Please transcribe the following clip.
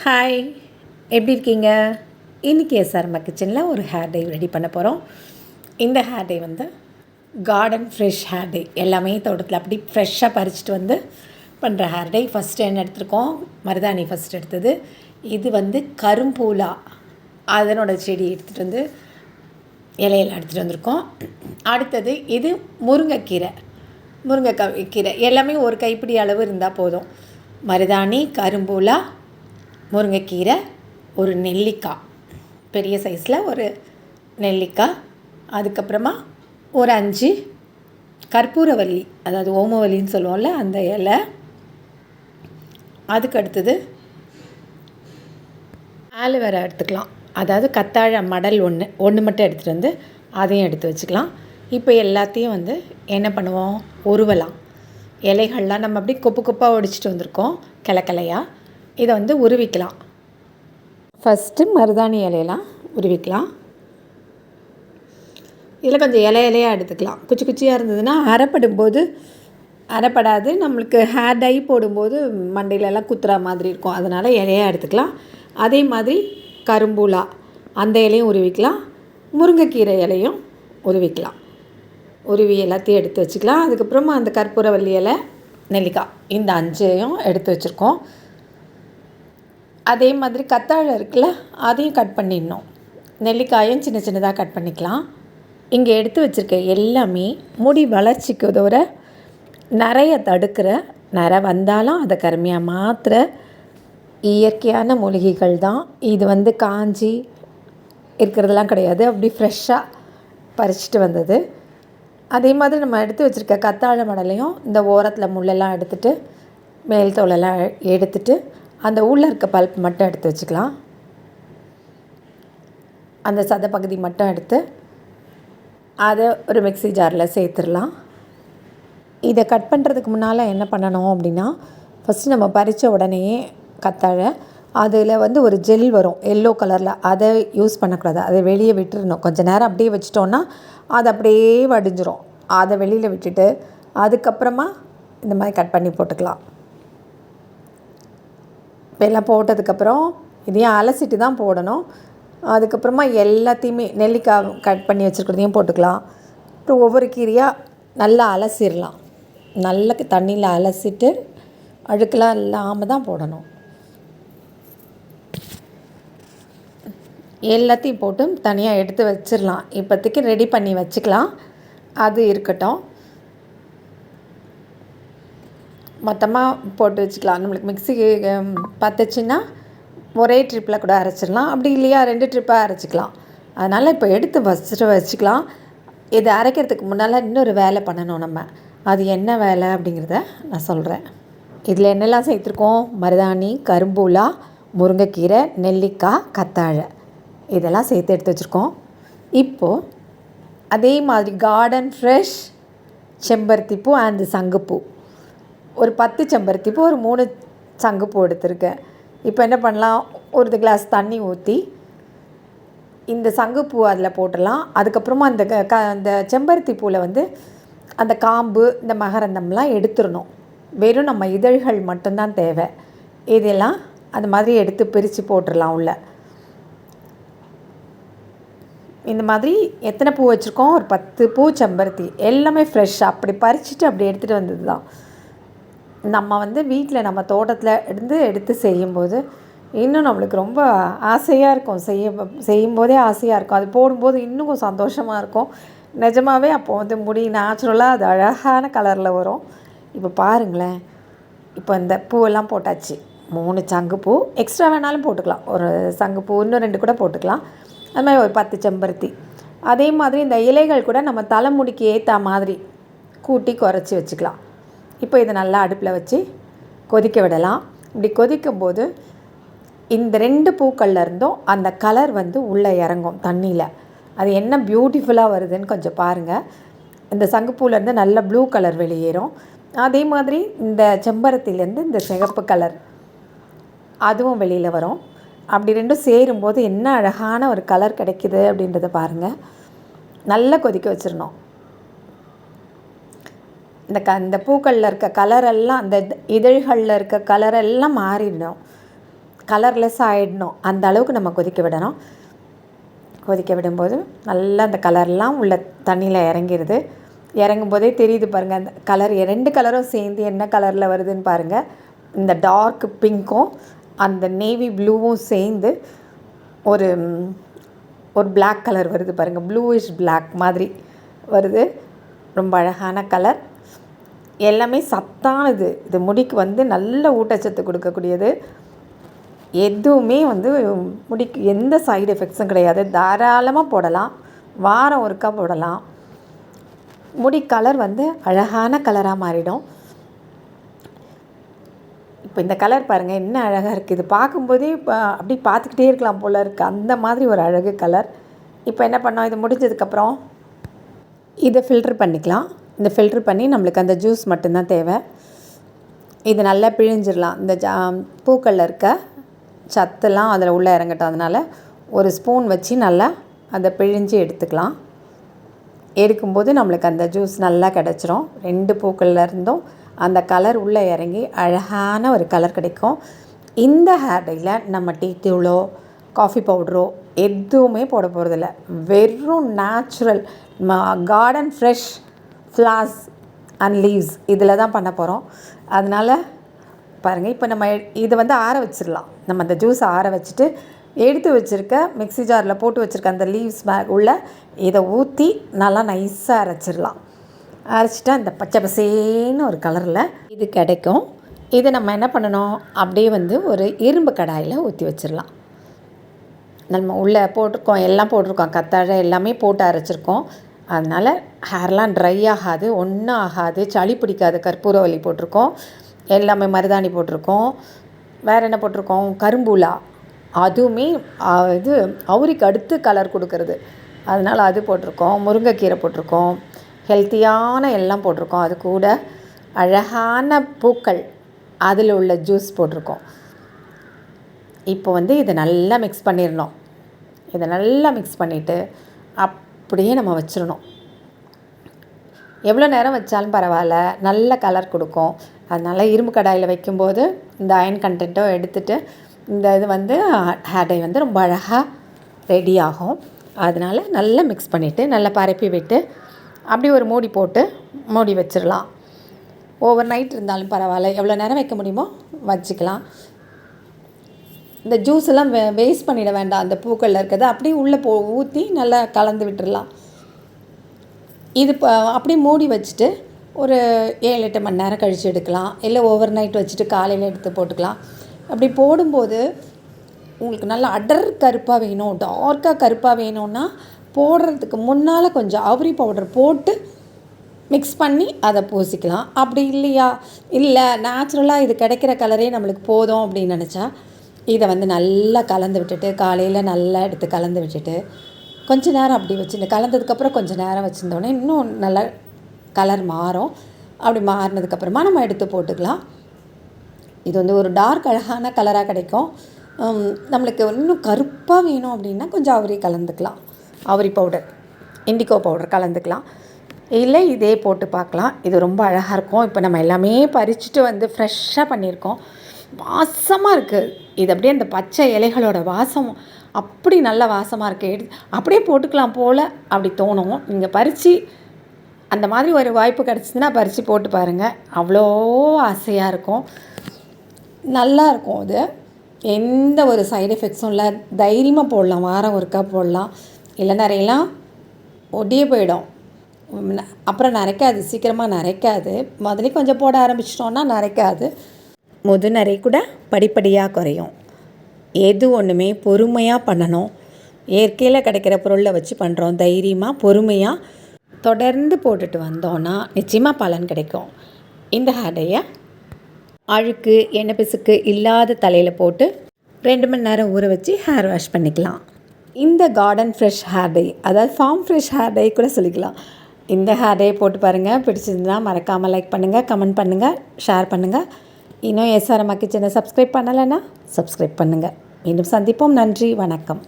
Hi, எப்படி இருக்கீங்க? இன்றைக்கி எஸ்ஆர்எம் கிச்சனில் ஒரு ஹேர் டை ரெடி பண்ண போகிறோம். இந்த ஹேர் டை வந்து கார்டன் ஃப்ரெஷ் ஹேர் டை. எல்லாமே தோட்டத்தில் அப்படி ஃப்ரெஷ்ஷாக பறிச்சுட்டு வந்து பண்ணுற ஹேர் டை. ஃபஸ்ட்டு என்ன எடுத்திருக்கோம்? மருதாணி ஃபஸ்ட் எடுத்தது. இது வந்து கரும்பூலா, அதனோட செடி எடுத்துகிட்டு வந்து இலையில் எடுத்துகிட்டு வந்திருக்கோம். அடுத்தது இது முருங்கைக்கீரை. கீரை எல்லாமே ஒரு கைப்பிடி அளவு இருந்தால் போதும். மருதாணி, கரும்பூலா, முருங்கைக்கீரை, ஒரு நெல்லிக்காய், பெரிய சைஸில் ஒரு நெல்லிக்காய், அதுக்கப்புறமா ஒரு 5 கற்பூரவல்லி, அதாவது ஓமவல்லின்னு சொல்லுவோம்ல அந்த இலை. அதுக்கு அடுத்தது ஆலோவேரா எடுத்துக்கலாம். அதாவது கத்தாழை மடல் ஒன்று மட்டும் எடுத்துகிட்டு வந்து அதையும் எடுத்து வச்சுக்கலாம். இப்போ எல்லாத்தையும் வந்து என்ன பண்ணுவோம்? உருவலாம். இலைகள்லாம் நம்ம அப்படி கொப்பாக ஒடிச்சிட்டு வந்திருக்கோம் கிளையாக. இதை வந்து உருவிக்கலாம். ஃபஸ்ட்டு மருதாணி இலையெல்லாம் உருவிக்கலாம். இதில் கொஞ்சம் இலையாக எடுத்துக்கலாம். குச்சியாக இருந்ததுன்னா அரைப்படாது. நம்மளுக்கு ஹேர் டை போடும்போது மண்டையிலலாம் குத்துற மாதிரி இருக்கும். அதனால் இலையாக எடுத்துக்கலாம். அதே மாதிரி கரும்பூலா அந்த இலையும் உருவிக்கலாம். முருங்கைக்கீரை இலையும் உருவிக்கலாம். உருவி எல்லாத்தையும் எடுத்து வச்சுக்கலாம். அதுக்கப்புறமா அந்த கற்பூரவல்லி இலை, நெல்லிக்காய், இந்த 5ஐயும் எடுத்து வச்சுருக்கோம். அதே மாதிரி கத்தாழை இருக்குல்ல, அதையும் கட் பண்ணிடணும். நெல்லிக்காயும் சின்னதாக கட் பண்ணிக்கலாம். இங்கே எடுத்து வச்சுருக்க எல்லாமே முடி வளர்ச்சிக்கு உதவுற, நிறைய தடுக்கிற, நிறை வந்தாலும் அதை கருமையாக மாற்றுற இயற்கையான மூலிகைகள் தான். இது வந்து காஞ்சி இருக்கிறதெல்லாம் கிடையாது. அப்படி ஃப்ரெஷ்ஷாக பறிச்சுட்டு வந்தது. அதே மாதிரி நம்ம எடுத்து வச்சுருக்க கத்தாழை மடலையும் இந்த ஓரத்தில் முள்ளெல்லாம் எடுத்துகிட்டு மேல் தோலெல்லாம் எடுத்துகிட்டு அந்த உள்ளே இருக்க பல்ப் மட்டும் எடுத்து வச்சுக்கலாம். அந்த சதை பகுதி மட்டும் எடுத்து அதை ஒரு மிக்ஸி ஜாரில் சேர்த்துடலாம். இதை கட் பண்ணுறதுக்கு முன்னால் என்ன பண்ணணும் அப்படின்னா, ஃபஸ்ட்டு நம்ம பறித்த உடனேயே கத்தாழை அதில் வந்து ஒரு ஜெல் வரும் எல்லோ கலரில், அதை யூஸ் பண்ணக்கூடாது. அதை வெளியே விட்டுறணும். கொஞ்சம் நேரம் அப்படியே வச்சிட்டோன்னா அது அப்படியே வடிஞ்சிரும். அதை வெளியில் விட்டுட்டு அதுக்கப்புறமா இந்த மாதிரி கட் பண்ணி போட்டுக்கலாம். இப்போ எல்லாம் போட்டதுக்கப்புறம் இதையும் அலசிட்டு தான் போடணும். அதுக்கப்புறமா எல்லாத்தையுமே நெல்லிக்காய் கட் பண்ணி வச்சுருக்கிறதையும் போட்டுக்கலாம். அப்புறம் ஒவ்வொரு கீரையாக நல்லா அலசிடலாம். நல்லா தண்ணியில் அலசிட்டு அழுக்கெல்லாம் இல்லாமல் தான் போடணும். எல்லாத்தையும் போட்டு தனியாக எடுத்து வச்சிடலாம். இப்போதைக்கு ரெடி பண்ணி வச்சுக்கலாம். அது இருக்கட்டும். மொத்தமாக போட்டு வச்சுக்கலாம். நம்மளுக்கு மிக்ஸி பத்துச்சுன்னா ஒரே ட்ரிப்பில் கூட அரைச்சிடலாம். அப்படி இல்லையா 2 ட்ரிப்பாக அரைச்சிக்கலாம். அதனால் இப்போ எடுத்து வச்சுக்கலாம். இதை அரைக்கிறதுக்கு முன்னால் இன்னொரு வேலை பண்ணணும் நம்ம. அது என்ன வேலை அப்படிங்கிறத நான் சொல்கிறேன். இதில் என்னெல்லாம் சேர்த்துருக்கோம்? மருதாணி, கரும்பூலா, முருங்கைக்கீரை, நெல்லிக்காய், கத்தாழை, இதெல்லாம் சேர்த்து எடுத்து வச்சுருக்கோம். இப்போது அதே மாதிரி கார்டன் ஃப்ரெஷ் செம்பருத்திப்பூ அண்ட் சங்குப்பூ, ஒரு 10 செம்பருத்திப்பூ, ஒரு 3 சங்குப்பூ எடுத்துருக்கேன். இப்போ என்ன பண்ணலாம்? ஒரு கிளாஸ் தண்ணி ஊற்றி இந்த சங்குப்பூ அதில் போட்டுடலாம். அதுக்கப்புறமா அந்த செம்பருத்தி பூவில் வந்து அந்த காம்பு, இந்த மகரந்தம்லாம் எடுத்துடணும். வெறும் நம்ம இதழ்கள் மட்டும்தான் தேவை. இதெல்லாம் அந்த மாதிரி எடுத்து பிரித்து போட்டுடலாம் உள்ள. இந்த மாதிரி எத்தனை பூ வச்சுருக்கோம்? ஒரு 10 பூ செம்பருத்தி. எல்லாமே ஃப்ரெஷ்ஷாக அப்படி பறிச்சுட்டு அப்படி எடுத்துகிட்டு வந்தது தான். நம்ம வந்து வீட்டில் நம்ம தோட்டத்தில் எடுத்து செய்யும்போது இன்னும் நம்மளுக்கு ரொம்ப ஆசையாக இருக்கும். செய்யும்போதே ஆசையாக இருக்கும். அது போடும்போது இன்னும் சந்தோஷமாக இருக்கும். நிஜமாகவே அப்போ வந்து முடி நேச்சுரலாக அது அழகான கலரில் வரும். இப்போ பாருங்களேன், இப்போ இந்த பூவெல்லாம் போட்டாச்சு. 3 சங்குப்பூ, எக்ஸ்ட்ரா வேணாலும் போட்டுக்கலாம். ஒரு சங்குப்பூ இன்னும் 2 கூட போட்டுக்கலாம். அது மாதிரி ஒரு 10 செம்பருத்தி. அதே மாதிரி இந்த இலைகள் கூட நம்ம தலைமுடிக்கு ஏற்ற மாதிரி கூட்டி குறைச்சி வச்சுக்கலாம். இப்போ இதை நல்லா அடுப்பில் வச்சு கொதிக்க விடலாம். இப்படி கொதிக்கும்போது இந்த 2 பூக்கள்ல இருந்தும் அந்த கலர் வந்து உள்ளே இறங்கும் தண்ணியில். அது என்ன பியூட்டிஃபுல்லாக வருதுன்னு கொஞ்சம் பாருங்கள். இந்த சங்குப்பூலேருந்து நல்ல ப்ளூ கலர் வெளியேறும். அதே மாதிரி இந்த செம்பருத்திலேருந்து இந்த சிகப்பு கலர் அதுவும் வெளியில் வரும். அப்படி 2 சேரும்போது என்ன அழகான ஒரு கலர் கிடைக்குது அப்படின்றத பாருங்கள். நல்லா கொதிக்க வச்சிடணும். இந்த பூக்களில் இருக்க கலரெல்லாம், அந்த இதழ்களில் இருக்க கலரெல்லாம் மாறிடணும். கலர்லெஸ் ஆகிடணும், அந்த அளவுக்கு நம்ம கொதிக்க விடணும். கொதிக்க விடும்போது நல்லா அந்த கலர்லாம் உள்ள தண்ணியில் இறங்கிடுது. இறங்கும் போதே தெரியுது பாருங்கள், அந்த கலர் 2 கலரும் சேர்ந்து என்ன கலரில் வருதுன்னு பாருங்கள். இந்த டார்க் பிங்க்கும் அந்த நேவி ப்ளூவும் சேர்ந்து ஒரு பிளாக் கலர் வருது பாருங்கள், ப்ளூயிஷ் பிளாக் மாதிரி வருது. ரொம்ப அழகான கலர், எல்லாமே சத்தானது. இது முடிக்கு வந்து நல்ல ஊட்டச்சத்து கொடுக்கக்கூடியது. எதுவுமே வந்து முடிக்கு எந்த சைடு எஃபெக்ட்ஸும் கிடையாது. தாராளமாக போடலாம், வாரம் ஒருக்கா போடலாம். முடி கலர் வந்து அழகான கலராக மாறிடும். இப்போ இந்த கலர் பாருங்கள் என்ன அழகாக இருக்குது. இது பார்க்கும்போதே இப்போ அப்படி பார்த்துக்கிட்டே இருக்கலாம் போல் இருக்குது, அந்த மாதிரி ஒரு அழகு கலர். இப்போ என்ன பண்ணோம், இது முடிஞ்சதுக்கப்புறம் இதை ஃபில்ட்ரு பண்ணிக்கலாம். இந்த ஃபில்ட்ரு பண்ணி நம்மளுக்கு அந்த ஜூஸ் மட்டும்தான் தேவை. இது நல்லா பிழிஞ்சிடலாம். இந்த பூக்களில் இருக்க சத்துலாம் அதில் உள்ளே இறங்கட்டும். அதனால் ஒரு ஸ்பூன் வச்சு நல்லா அதை பிழிஞ்சு எடுத்துக்கலாம். எடுக்கும்போது நம்மளுக்கு அந்த ஜூஸ் நல்லா கிடச்சிரும். 2 பூக்கள்ல இருந்தும் அந்த கலர் உள்ளே இறங்கி அழகான ஒரு கலர் கிடைக்கும். இந்த ஹேர் டையில் நம்ம டீ தூளோ காஃபி பவுடரோ எதுவுமே போட போகிறதில்ல. வெறும் natural garden fresh flowers and leaves இதில் தான் பண்ண போகிறோம். அதனால் பாருங்கள், இப்போ நம்ம இதை வந்து ஆற வச்சிடலாம். நம்ம அந்த ஜூஸை ஆற வச்சுட்டு எடுத்து வச்சுருக்க மிக்ஸி ஜாரில் போட்டு வச்சுருக்க அந்த லீவ்ஸ் உள்ள இதை ஊற்றி நல்லா நைஸாக அரைச்சிடலாம். அரைச்சிட்டா இந்த பச்சை பசேன்னு ஒரு கலரில் இது கிடைக்கும். இதை நம்ம என்ன பண்ணணும், அப்படியே வந்து ஒரு இரும்பு கடாயில் ஊற்றி வச்சிடலாம். நம்ம உள்ளே போட்டிருக்கோம், எல்லாம் போட்டிருக்கோம், கத்தாழை எல்லாமே போட்டு அரைச்சிருக்கோம். அதனால் ஹேர்லாம் ட்ரை ஆகாது, ஒன்றும் ஆகாது, சளி பிடிக்காது. கற்பூரவல்லி போட்டிருக்கோம், எல்லாமே மருதாணி போட்டிருக்கோம். வேறு என்ன போட்டிருக்கோம், கரும்பூலா, அதுவுமே இது அவுரிக்கு அடுத்து கலர் கொடுக்கறது, அதனால் அது போட்டிருக்கோம். முருங்கைக்கீரை போட்டிருக்கோம், ஹெல்த்தியான எல்லாம் போட்டிருக்கோம். அது கூட அழகான பூக்கள் அதில் உள்ள ஜூஸ் போட்டிருக்கோம். இப்போ வந்து இதை நல்லா மிக்ஸ் பண்ணிடணும். இதை நல்லா மிக்ஸ் பண்ணிவிட்டு அப்படியே நம்ம வச்சிடணும். எவ்வளோ நேரம் வச்சாலும் பரவாயில்ல, நல்ல கலர் கொடுக்கும். அதனால் இரும்பு கடாயில் வைக்கும்போது இந்த அயன் கண்டென்ட்டோ எடுத்துகிட்டு இந்த இது வந்து ஹேர் டை வந்து ரொம்ப அழகாக ரெடி ஆகும். அதனால் நல்லா மிக்ஸ் பண்ணிவிட்டு நல்லா பரப்பி விட்டு அப்படி ஒரு மூடி போட்டு மூடி வச்சிடலாம். ஓவர் நைட் இருந்தாலும் பரவாயில்ல, எவ்வளோ நேரம் வைக்க முடியுமோ வச்சுக்கலாம். இந்த ஜூஸ் எல்லாம் வேஸ்ட் பண்ணிட வேண்டாம். அந்த பூக்களில் இருக்கிறது அப்படியே உள்ளே ஊற்றி நல்லா கலந்து விட்டுடலாம். இது அப்படியே மூடி வச்சுட்டு ஒரு 7-8 மணி நேரம் கழித்து எடுக்கலாம். இல்லை ஓவர் நைட் வச்சுட்டு காலையில் எடுத்து போட்டுக்கலாம். அப்படி போடும்போது உங்களுக்கு நல்லா அடர் கருப்பாக வேணும், டார்க்காக கருப்பாக வேணும்னா போடுறதுக்கு முன்னால் கொஞ்சம் அவுரி பவுடர் போட்டு மிக்ஸ் பண்ணி அதை பூசிக்கலாம். அப்படி இல்லையா, இல்லை நேச்சுரலாக இது கிடைக்கிற கலரே நம்மளுக்கு போதும் அப்படின்னு நினச்சா இதை வந்து நல்லா கலந்து விட்டுட்டு காலையில் நல்லா எடுத்து கலந்து விட்டுட்டு கொஞ்சம் நேரம் அப்படி வச்சுட்டு கலந்ததுக்கப்புறம் கொஞ்சம் நேரம் வச்சுருந்தோன்னே இன்னும் நல்லா கலர் மாறும். அப்படி மாறினதுக்கப்புறமா நம்ம எடுத்து போட்டுக்கலாம். இது வந்து ஒரு டார்க் அழகான கலராக கிடைக்கும். நம்மளுக்கு இன்னும் கருப்பாக வேணும் அப்படின்னா கொஞ்சம் அவுரி கலந்துக்கலாம், அவுரி பவுடர், இண்டிகோ பவுடர் கலந்துக்கலாம். இல்லை இதே போட்டு பார்க்கலாம். இது ரொம்ப அழகாக இருக்கும். இப்போ நம்ம எல்லாமே பறிச்சுட்டு வந்து ஃப்ரெஷ்ஷாக பண்ணியிருக்கோம். வாசமாக இருக்குது. இது அப்படியே அந்த பச்சை இலைகளோட வாசம் அப்படி நல்ல வாசமாக இருக்குது. அப்படியே போட்டுக்கலாம் போல் அப்படி தோணும். நீங்கள் பறித்து அந்த மாதிரி ஒரு வாய்ப்பு கிடச்சிதுன்னா பறித்து போட்டு பாருங்கள், அவ்வளோ ஆசையாக இருக்கும், நல்லா இருக்கும். அது எந்த ஒரு சைடு எஃபெக்ட்ஸும் இல்லை, தைரியமாக போடலாம், வாரம் ஒருக்கா போடலாம். இல்லை நிறையலாம் ஒட்டியே போயிடும், அப்புறம் நரைக்காது, சீக்கிரமாக நரைக்காது. முதல்ல கொஞ்சம் போட ஆரம்பிச்சிட்டோன்னா நரைக்காது. முதுநரை கூட படிப்படியாக குறையும். எது ஒன்றுமே பொறுமையாக பண்ணணும். இயற்கையில் கிடைக்கிற பொருளை வச்சு பண்ணுறோம், தைரியமாக பொறுமையாக தொடர்ந்து போட்டுட்டு வந்தோன்னா நிச்சயமாக பலன் கிடைக்கும். இந்த ஹேர் டையை அழுக்கு எண்ணெய் பிசுக்கு இல்லாத தலையில் போட்டு 2 மணி நேரம் ஊற வச்சு ஹேர் வாஷ் பண்ணிக்கலாம். இந்த கார்டன் ஃப்ரெஷ் ஹேர் டை, அதாவது ஃபார்ம் ஃப்ரெஷ் ஹேர் டை கூட சொல்லிக்கலாம். இந்த ஹேர் டையை போட்டு பாருங்கள். பிடிச்சிருந்தா மறக்காமல் லைக் பண்ணுங்கள், கமெண்ட் பண்ணுங்கள், ஷேர் பண்ணுங்கள். இன்னும் SRM கிச்சனை சப்ஸ்கிரைப் பண்ணலைன்னா சப்ஸ்கிரைப் பண்ணுங்கள். மீண்டும் சந்திப்போம். நன்றி, வணக்கம்.